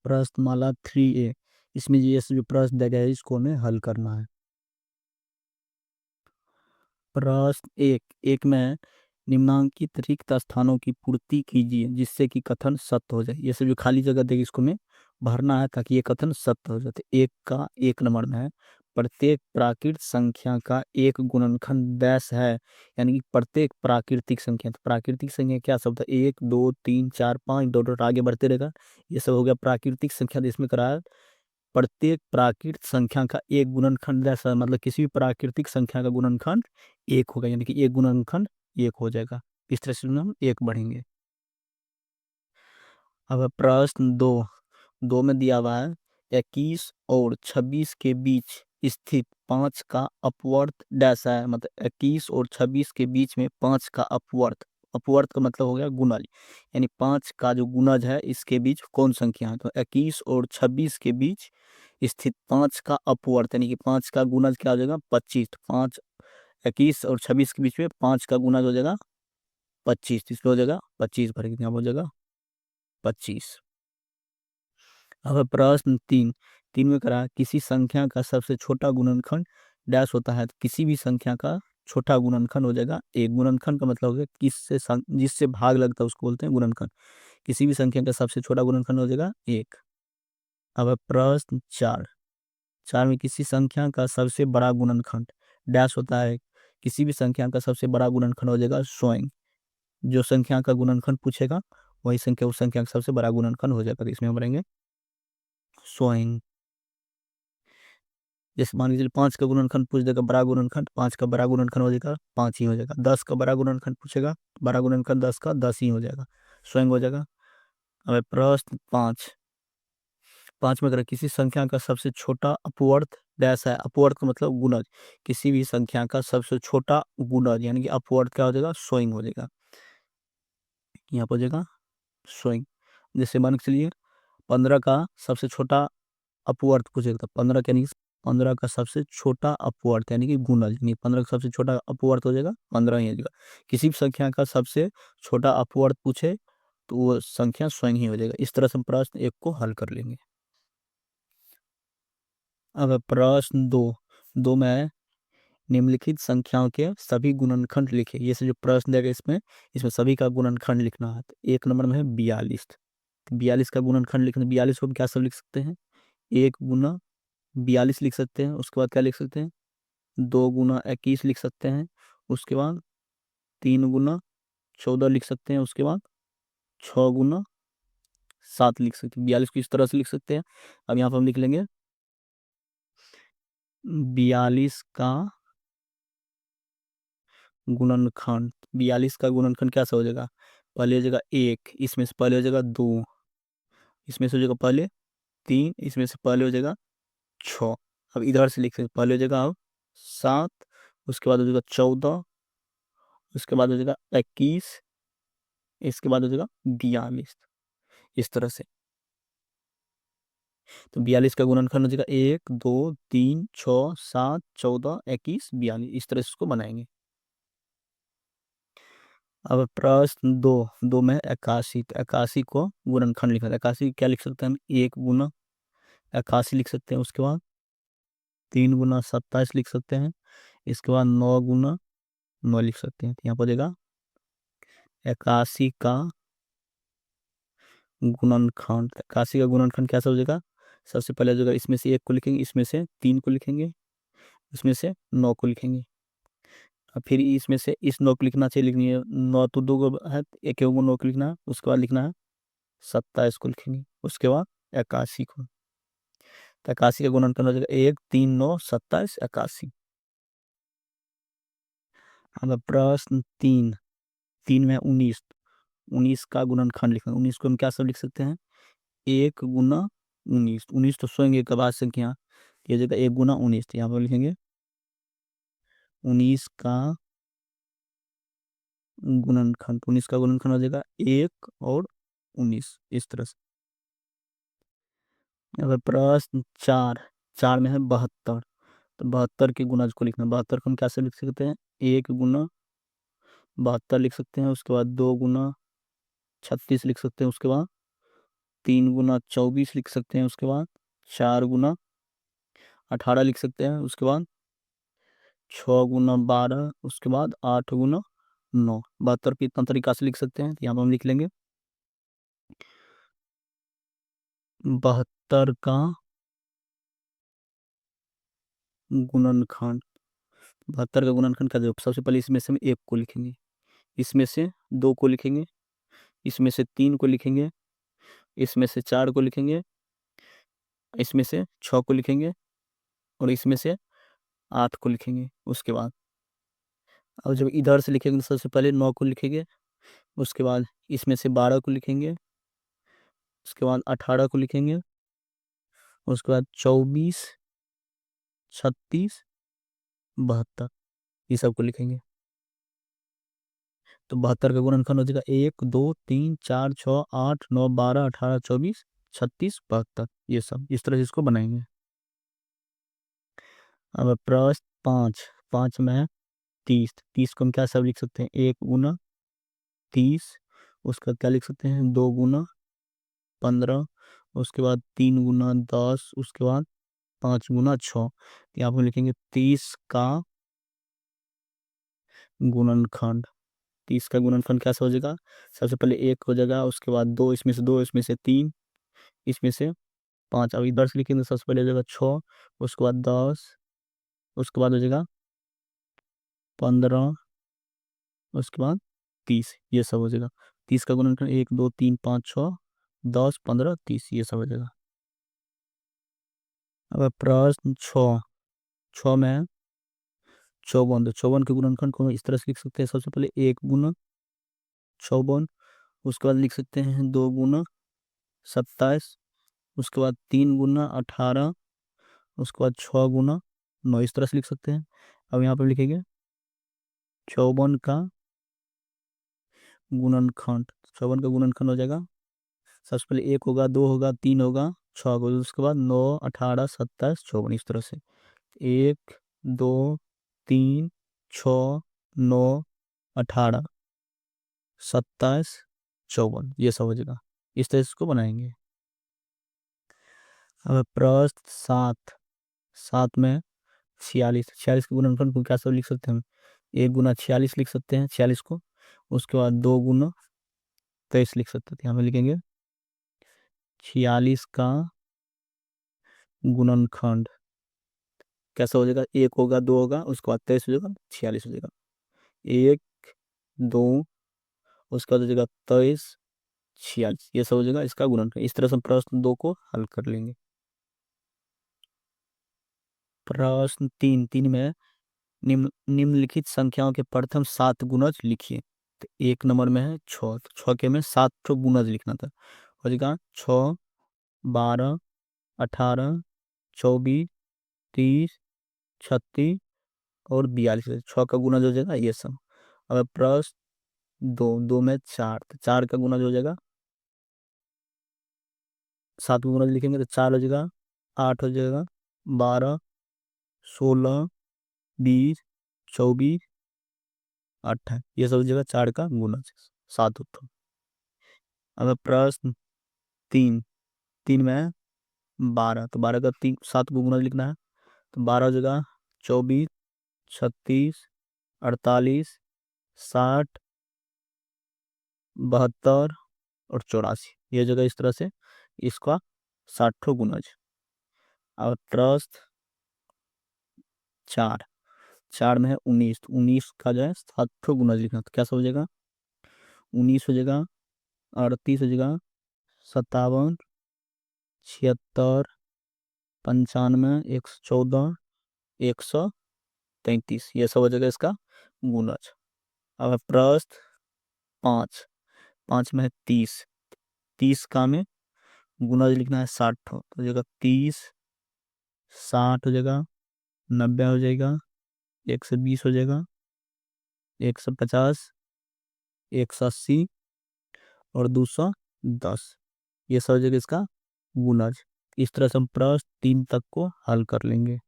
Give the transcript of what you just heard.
प्रश्नमाला 3A। इसमें ये जो प्रश्न दिया गया है इसको हमें हल करना है। प्रश्न एक में निम्नांकित रिक्त स्थानों की पूर्ति कीजिए जिससे कि कथन सत्य हो जाए। ये सब जो खाली जगह देगी इसको हमें भरना है ताकि ये कथन सत्य हो जाए। तो एक का 1 नंबर में है, प्रत्येक प्राकृत संख्या का एक गुणनखंड डैश है। यानी कि प्रत्येक प्राकृतिक संख्या, तो प्राकृतिक संख्या क्या शब्द है? 1 2 3 4 5 डॉट डॉट आगे बढ़ते रहेगा। ये सब हो गया प्राकृतिक संख्या। इसमें कराया प्रत्येक प्राकृत संख्या का एक गुणनखंड जैसा, मतलब किसी भी प्राकृतिक संख्या का गुणनखंड एक होगा, यानी कि एक गुणनखंड एक हो जाएगा। इस तरह से हम एक बढ़ेंगे। अब प्रश्न दो में दिया हुआ है 21 और 26 के बीच स्थित 5 का अपवर्त डैश है। मतलब 21 और 26 के बीच में 5 का अपवर्त, अपवर्त का मतलब हो गया गुणज, यानी 5 का जो गुणज है इसके बीच कौन संख्या है? तो 21 और 26 के बीच स्थित 5 का अपवर्त, यानी कि 5 का गुणज क्या हो जाएगा? 25। 5 21 और 26 के बीच में 5 का गुणज हो जाएगा 25। इसमें हो जाएगा 25 भरेंगे, यहाँ हो जाएगा 25। अब प्रश्न 3 में करा किसी संख्या का सबसे छोटा गुणनखंड डैश होता है। तो किसी भी संख्या का छोटा गुणनखंड हो जाएगा एक। गुणनखंड का मतलब हो गया किससे जिससे भाग लगता है उसको बोलते हैं गुणनखंड। किसी भी संख्या का सबसे छोटा गुणनखंड हो जाएगा एक। अब प्रश्न 4 में किसी संख्या का सबसे बड़ा गुणनखंड डैश होता है। किसी भी संख्या का सबसे बड़ा गुणनखंड हो जाएगा स्वयं। जो संख्या का गुणनखंड पूछेगा वही संख्या उस संख्या का सबसे बड़ा गुणनखंड हो जाएगा। तो इसमें हम भरेंगे स्वयं। जैसे मान लीजिए 5 का गुणनखंड पूछ देगा बड़ा गुणनखंड, 5 का बड़ा गुणनखंड हो जाएगा 5 ही हो जाएगा। 10 का बड़ा गुणनखंड पूछेगा, बड़ा गुणनखंड 10 का 10 ही हो जाएगा, स्वयं हो जाएगा। अब प्रश्न 5 में अगर किसी संख्या का सबसे छोटा अपवर्त डैश है। अपवर्त का मतलब गुणज। किसी भी संख्या का सबसे छोटा गुणज यानी कि अपवर्त क्या हो जाएगा? स्वयं हो जाएगा। यहाँ पर हो जाएगा स्वयं। जैसे मान के चलिए 15 का सबसे छोटा अपवर्त पूछेगा, तो 15 यानी 15 का सबसे छोटा अपवर्त यानी कि गुणज, यानी 15 का सबसे छोटा अपवर्त हो जाएगा 15 ही हो जाएगा। किसी भी संख्या का सबसे छोटा अपवर्त पूछे तो वो संख्या स्वयं ही हो जाएगा। इस तरह से हम प्रश्न 1 को हल कर लेंगे। अब प्रश्न 2 में निम्नलिखित संख्याओं के सभी गुणनखंड लिखे। ये से जो प्रश्न देगा इसमें सभी का गुणनखंड लिखना है। तो 1 नंबर में है 42। 42 का गुणनखंड लिखना। 42 को हम क्या सब लिख सकते हैं? 1 गुना 42 लिख सकते हैं। उसके बाद क्या लिख सकते हैं? 2 गुना 21 लिख सकते हैं। उसके बाद 3 गुना 14 लिख सकते हैं। उसके बाद 6 गुना 7 लिख सकते हैं। 42 को इस तरह से लिख सकते हैं। अब यहाँ पर हम लिख लेंगे 42 का गुणनखंड। 42 का गुणनखंड कैसा हो जाएगा? पहले हो जाएगा 1, इसमें से पहले हो जाएगा 2, इसमें से हो जाएगा पहले 3, इसमें से पहले हो जाएगा 6। अब इधर से लिख सकते पहले हो जाएगा अब 7, उसके बाद हो जाएगा 14, उसके बाद हो जाएगा 21, इसके बाद हो जाएगा 42। इस तरह से तो 42 का गुणनखंड हो जाएगा 1 2 3 6 7 14 21 42। इस तरह से उसको बनाएंगे। अब प्रश्न 2 में 81। तो 81 को गुणनखंड लिखा था। 81 क्या लिख सकते हैं हम? 1 गुना 81 लिख सकते हैं। उसके बाद 3 गुना 27 लिख सकते हैं। इसके बाद 9 गुना 9 लिख सकते हैं। तो यहाँ पर हो जाएगा 81 का गुणनखंड। 81 का गुणनखंड कैसा हो जाएगा? सबसे पहले हो जाएगा इसमें से 1 को लिखेंगे, इसमें से 3 को लिखेंगे, इसमें से 9 को लिखेंगे। अब फिर इसमें से इस 9 को लिखना चाहिए, लिखनी है 9 तो 2 को है, एक को 9 को लिखना है। उसके बाद लिखना है 27 को लिखेंगे। उसके बाद 81 को। तो 81 का गुणनखंड हो जाएगा 1 3 9 27 81। अब प्रश्न 3 में 19। 19 का गुणनखंड लिखना। 19 को हम क्या सब लिख सकते हैं? 1 गुना 19। 19 तो स्वयं एक आवाज संख्या, ये जगह 1 गुना 19। तो यहाँ पर लिखेंगे 19 का गुणनखंड। 19 का गुणनखंड हो जाएगा 1 और 19। इस तरह से। अगर प्रश्न 4 में है 72। तो 72 के गुणज को लिखना। 72 को हम कैसे लिख सकते हैं? 1 गुना 72 लिख सकते हैं। उसके बाद 2 गुना 36 लिख सकते हैं। उसके बाद 3 गुना 24 लिख सकते हैं, उसके बाद 4 गुना 18 लिख सकते हैं, उसके बाद 6 गुना 12, उसके बाद 8 गुना 9। 72 को इतना तरीका से लिख सकते हैं, तो यहाँ पर हम लिख लेंगे 72 का गुणनखंड। 72 का गुणनखंड क्या होगा? सबसे पहले इसमें से हम 1 को लिखेंगे, इसमें से 2 को लिखेंगे, इसमें से 3 को लिखेंगे, इसमें से 4 को लिखेंगे, इसमें से 6 को लिखेंगे और इसमें से 8 को लिखेंगे। उसके बाद अब जब इधर से लिखेंगे तो सबसे पहले 9 को लिखेंगे, उसके बाद इसमें से 12 को लिखेंगे, उसके बाद 18 को लिखेंगे, उसके बाद 24, 36, 72 ये सब को लिखेंगे। तो 72 का गुणनखंड हो जाएगा 1 2 3 4 6 8 9 12 18 24 36 72, ये सब इस तरह से इसको बनाएंगे। अब प्रश्न 5। 5 में 30। 30 को हम क्या सब लिख सकते हैं? 1 गुना 30, उसका क्या लिख सकते हैं? 2 गुना 15, उसके बाद 3 गुना 10, उसके बाद 5 गुना 6। यहाँ पर लिखेंगे 30 का गुणनखंड। 30 का गुणनखंड कैसे हो जाएगा? सबसे पहले 1 हो जाएगा, उसके बाद 2, इसमें से 2, इसमें से 3, इसमें से 5। अब इधर से लिखेंगे सबसे पहले हो जाएगा 6, उसके बाद 10, उसके बाद हो जाएगा 15, उसके बाद 30, ये सब हो जाएगा। 30 का गुणनखंड 1 2 3 5 6 10 15 30, ये सब हो जाएगा। अब प्रश्न 6। 6 में 54। तो 54 के गुणनखंड को इस तरह से लिख सकते हैं, सबसे पहले 1 गुना 54, उसके बाद लिख सकते हैं 2 गुना 27, उसके बाद 3 गुना 18, उसके बाद 6 गुना 9, इस तरह से लिख सकते हैं। अब यहाँ पर लिखेंगे 54 का गुणनखंड। 54 का गुणनखंड हो जाएगा, सबसे पहले 1 होगा, 2 होगा, 3 होगा, 6 होगा, उसके बाद 9 18 27 54, इस तरह से 1 2 3 6 9 18 27 54, ये सब हो जाएगा। इस तरह से इसको बनाएंगे। अब प्रश्न 7। 7 में 46। 46 के गुणनखंड को क्या सब लिख सकते हैं हम? 1 गुना 46 लिख सकते हैं 46 को, उसके बाद 2 गुना 23 लिख सकते हैं। यहाँ पे लिखेंगे 46 का गुणनखंड कैसा हो जाएगा? 1 होगा, 2 होगा, उसके बाद 23 हो जाएगा, 46 हो जाएगा। 1 2, उसके बाद हो जाएगा 23 46, ये सब हो जाएगा इसका गुणनखंड। इस तरह से हम प्रश्न 2 को हल कर लेंगे। प्रश्न 3। 3 में निम्नलिखित संख्याओं के प्रथम 7 गुणज लिखिए। तो 1 नंबर में है 6, तो 6 के में 7 ठो गुणज लिखना था। हो जाएगा 6 12 18 24 30 36 और 42, 6 का गुणज हो जाएगा ये सब। अब प्रश्न 2। 2 में 4, तो 4 का गुणज हो जाएगा, 7 का गुणज लिखेंगे तो 4 हो जाएगा, 8 हो जाएगा, 12 16 20 24 28, ये सब हो जाएगा 4 का गुणज, 7 उत्तर। अब प्रश्न 3। 3 में 12, तो 12 का 7 को गुणज लिखना है। तो 12 हो जाएगा, 24 36 48 60 72 और 84, ये जगह इस तरह से इसका 60 गुणज। और प्रश्न 4। 4 में है 19, तो 19 का जो है 60 गुणज लिखना, तो कैसा हो जाएगा? 19 हो जाएगा, 38 हो जाएगा, 57 76 95 114 133, ये सब हो जाएगा इसका गुणज। अब प्रश्न 5। 5 में है 30। 30 का में गुणज लिखना है 60, तो हो जाएगा 30 60 हो जाएगा, 90 हो जाएगा, 120 हो जाएगा, 150 180 और 210, ये सब हो जाएगा इसका गुणज। इस तरह से हम प्रश्न 3 तक को हल कर लेंगे।